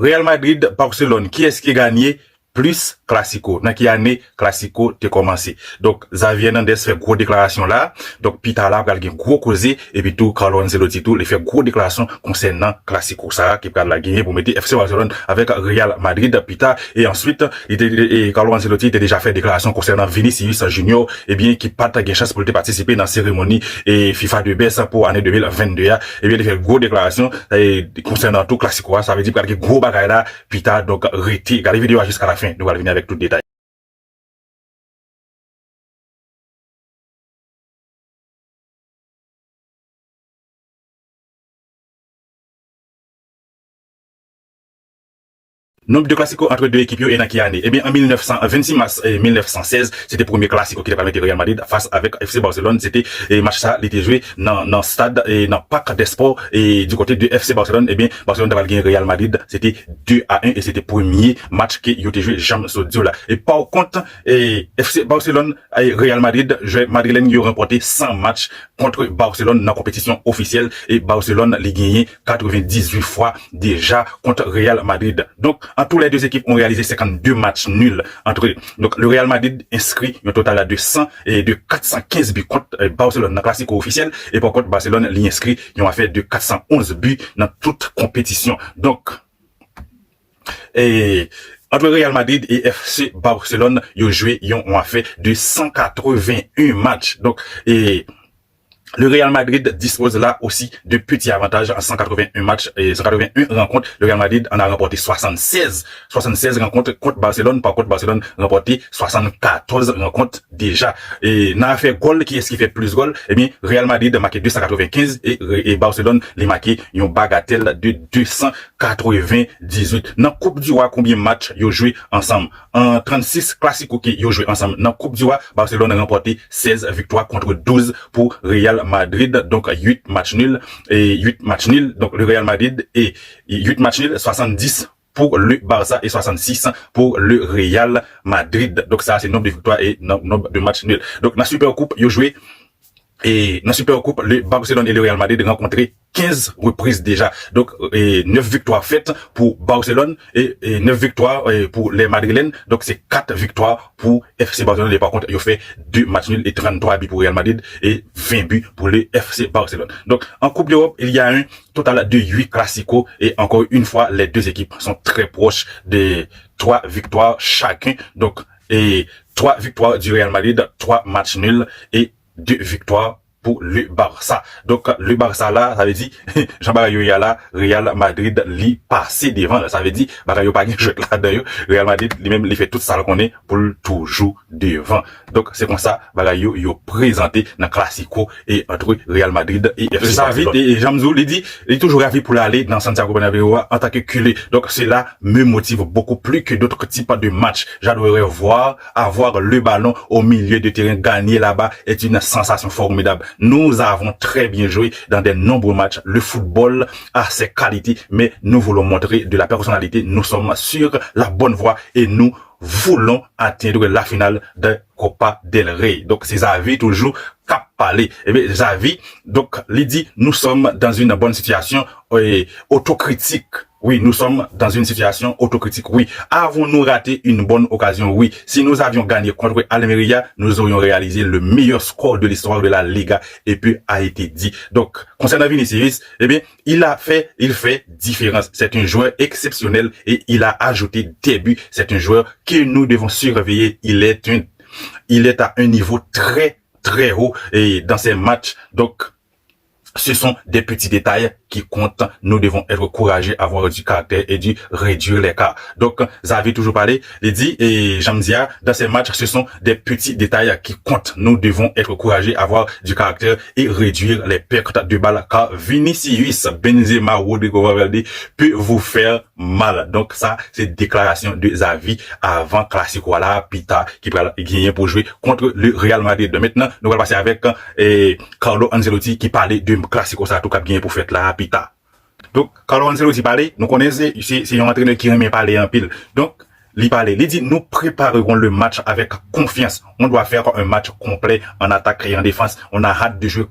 Real Madrid, Barcelone, qui est-ce qui a gagné? Plus Classico. Dans qui année Classico t'est commencé. Donc, Xavi Hernandez fait gros déclaration là. Donc, Pita là, il a gros causé. Et puis tout, Carlo Ancelotti tout, il fait gros déclaration concernant Classico. Ça, qui va la gagner pour mettre FC Barcelone avec Real Madrid, Pita. Et ensuite, Carlo Ancelotti était déjà fait déclaration concernant Vinicius Junior. Et bien, qui pas de chance pour participer dans la cérémonie et FIFA de baisse pour année 2022. Et bien, il fait gros déclaration concernant tout Classico. Ça veut dire qu'il y a gros bagaille là. Pita, donc, retire. Regardez la vidéo jusqu'à la fin. Nous allons venir avec tout le détail. Nombre de classicos entre deux équipes et dans quelle année? Eh bien, en 26 mars 1916, c'était le premier classico qui était permis Real Madrid face avec FC Barcelone. C'était, match ça, il était joué dans stade et dans Parc des Sports et du côté de FC Barcelone, eh bien, Barcelone a gagné Real Madrid. C'était 2-1 et c'était le premier match qui a été joué jamais ce jour là. Et par contre, FC Barcelone et Real Madrid, Madrilène, ils ont remporté 100 matchs contre Barcelone dans la compétition officielle et Barcelone l'a gagné 98 fois déjà contre Real Madrid. Donc, en tous les deux équipes ont réalisé 52 matchs nuls entre eux. Donc, le Real Madrid inscrit un total de 100 et de 415 buts contre Barcelone dans le classico officiel. Et par contre, Barcelone l'y inscrit, ils ont fait de 411 buts dans toute compétition. Donc, entre Real Madrid et FC Barcelone, ils ont joué, ils ont fait de 181 matchs. Donc, le Real Madrid dispose là aussi de petits avantages en 181 matchs et 181 rencontres. Le Real Madrid en a remporté 76 rencontres contre Barcelone. Par contre, Barcelone a remporté 74 rencontres déjà. Et n'a fait goal, qui est-ce qui fait plus goal? Eh bien, Real Madrid a marqué 295 et Barcelone l'a marqué une bagatelle de 298. Dans Coupe du Roi, combien de matchs ils ont joué ensemble? En 36 classiques qu'ils ont joué ensemble. Dans Coupe du Roi, Barcelone a remporté 16 victoires contre 12 pour Real Madrid, donc 8 matchs nuls et 8 matchs nuls, donc le Real Madrid et 8 matchs nuls, 70 pour le Barça et 66 pour le Real Madrid. Donc ça, c'est nombre de victoires et nombre de matchs nuls. Donc dans la Super Coupe, ils ont joué et dans la Super Coupe, le Barcelone et le Real Madrid ont rencontré 15 reprises déjà. Donc, 9 victoires faites pour Barcelone et 9 victoires pour les Madrilènes. Donc, c'est 4 victoires pour FC Barcelone. Et par contre, ils ont fait 2 matchs nuls et 33 buts pour Real Madrid et 20 buts pour le FC Barcelone. Donc, en Coupe d'Europe, il y a un total de 8 classicos et encore une fois, les deux équipes sont très proches de 3 victoires chacun. Donc, 3 victoires du Real Madrid, 3 matchs nuls et 2 victoires pour le Barça. Donc, le Barça là, ça veut dire, Jean Barayo là, Real Madrid l'y passé devant. Ça veut dire, Barayo pas joué là-dedans. Real Madrid, lui-même, il fait tout ça qu'on est pour toujours devant. Donc, c'est comme ça, Barayo, il a présenté dans Classico et entre Real Madrid et FC Barcelone. Et Jamzou, il dit toujours ravi pour aller dans Santiago Bernabéu en tant que culé. Donc, cela me motive beaucoup plus que d'autres types de matchs. J'adorerais avoir le ballon au milieu de terrain gagner là-bas est une sensation formidable. Nous avons très bien joué dans de nombreux matchs. Le football a ses qualités, mais nous voulons montrer de la personnalité. Nous sommes sur la bonne voie et nous voulons atteindre la finale de Copa del Rey. Donc, c'est Xavi toujours cap parler. Eh bien, Xavi, donc, il dit, nous sommes dans une bonne situation autocritique. Oui, nous sommes dans une situation autocritique. Oui. Avons-nous raté une bonne occasion? Oui. Si nous avions gagné contre Almeria, nous aurions réalisé le meilleur score de l'histoire de la Liga. Et puis, a été dit. Donc, concernant Vinicius, eh bien, il fait différence. C'est un joueur exceptionnel et il a ajouté des buts. C'est un joueur que nous devons surveiller. Il est à un niveau très, très haut et dans ces matchs. Donc, ce sont des petits détails qui comptent. Nous devons être courageux, avoir du caractère et du réduire les cas. Donc, Xavi toujours parlé, il dit, et Jamzia, dans ces matchs, ce sont des petits détails qui comptent. Nous devons être courageux, avoir du caractère et réduire les pertes de balles, car Vinicius, Benzema, Rodrigo Valverde peut vous faire mal. Donc, ça, c'est déclaration de Xavi avant Classico là, Pita, qui va gagner pour jouer contre le Real Madrid. Maintenant, nous allons passer avec, Carlo Ancelotti qui parlait de Classico ça, tout cap gagner pour faire là, Pita. Donc, Carlo Ancelotti parlait, nous connaissons, c'est un entraîneur qui aime parler en pile. Donc, il parlait, il dit, nous préparerons le match avec confiance. On doit faire un match complet en attaque et en défense. On a hâte de jouer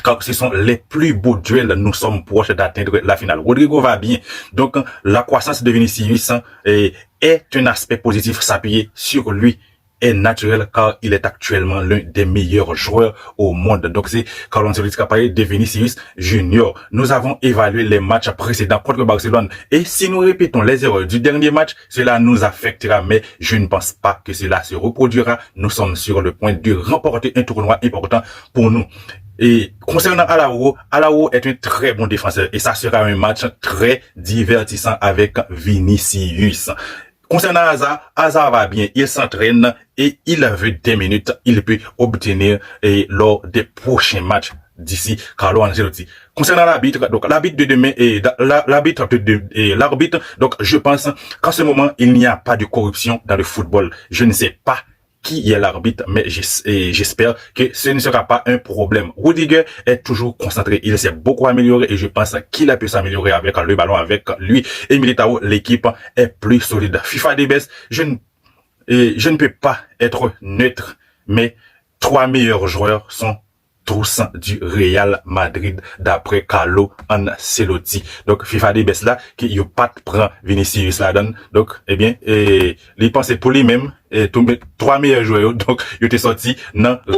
car ce sont les plus beaux duels, nous sommes proches d'atteindre la finale. Rodrigo va bien. Donc, la croissance de Vinicius est un aspect positif. S'appuyer sur lui est naturel car il est actuellement l'un des meilleurs joueurs au monde. Donc, c'est Carlo Ancelotti qui a parlé de Vinicius Junior. Nous avons évalué les matchs précédents contre Barcelone et si nous répétons les erreurs du dernier match, cela nous affectera, mais je ne pense pas que cela se reproduira. Nous sommes sur le point de remporter un tournoi important pour nous. Et concernant Araujo est un très bon défenseur et ça sera un match très divertissant avec Vinicius. Concernant Hazard va bien, il s'entraîne et il veut des minutes, il peut obtenir lors des prochains matchs d'ici Carlo Ancelotti. Concernant l'arbitre, donc l'arbitre de demain et l'arbitre, donc je pense qu'en ce moment il n'y a pas de corruption dans le football. Je ne sais pas qui est l'arbitre, mais j'espère que ce ne sera pas un problème. Rudiger est toujours concentré, il s'est beaucoup amélioré et je pense qu'il a pu s'améliorer avec le ballon avec lui et Militao. L'équipe est plus solide. FIFA DBS, je ne peux pas être neutre, mais 3 meilleurs joueurs sont tous du Real Madrid d'après Carlo Ancelotti. Donc FIFA DBS là qui yo pas prend Vinicius là donne. Donc il pensait pour lui-même et tous 3 meilleurs joueurs donc il était sorti dans Real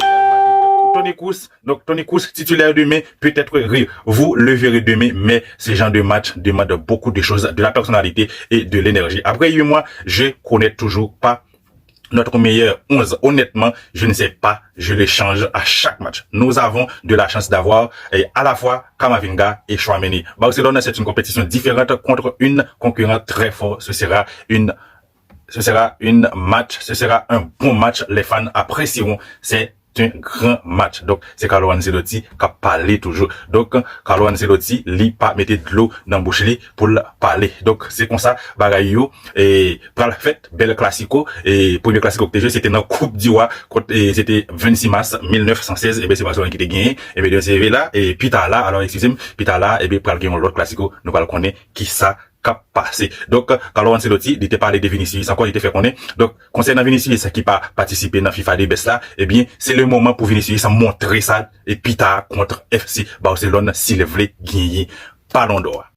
Madrid. Toni Kroos titulaire demain, peut-être rire. Vous le verrez demain, mais ce genre de match demande beaucoup de choses, de la personnalité et de l'énergie. Après 8 mois, je connais toujours pas notre meilleur 11, honnêtement, je ne sais pas, je le change à chaque match. Nous avons de la chance d'avoir à la fois Camavinga et Tchouaméni. Barcelone, c'est une compétition différente contre une concurrente très forte. Ce sera un bon match. Les fans apprécieront. C'est un grand match. Donc, c'est Carlo Ancelotti qui a parlé toujours. Donc, Carlo Ancelotti, lui, pas mettre de l'eau dans la bouche pour parler. Donc, c'est comme ça, bagayo, et, pour la fête, bel classico, et, premier classico que j'ai joué, c'était dans la Coupe d'Ivoire, c'était 26 mars 1916, et bien, c'est Barcelone qui était gagné, et bien, c'est là, et Pita là, alors, excusez-moi, Pita là, et bien, pour le gagner l'autre classico, nous allons connaître qui ça, cap passé. Donc, Carlo Ancelotti, il était parlé de Vinicius, encore il était fait connaître. Donc, concernant Vinicius, qui pas participé dans FIFA DBS là, eh bien, c'est le moment pour Vinicius à montrer ça, et Pita contre FC Barcelone, s'il voulait gagner Ballon d'Or.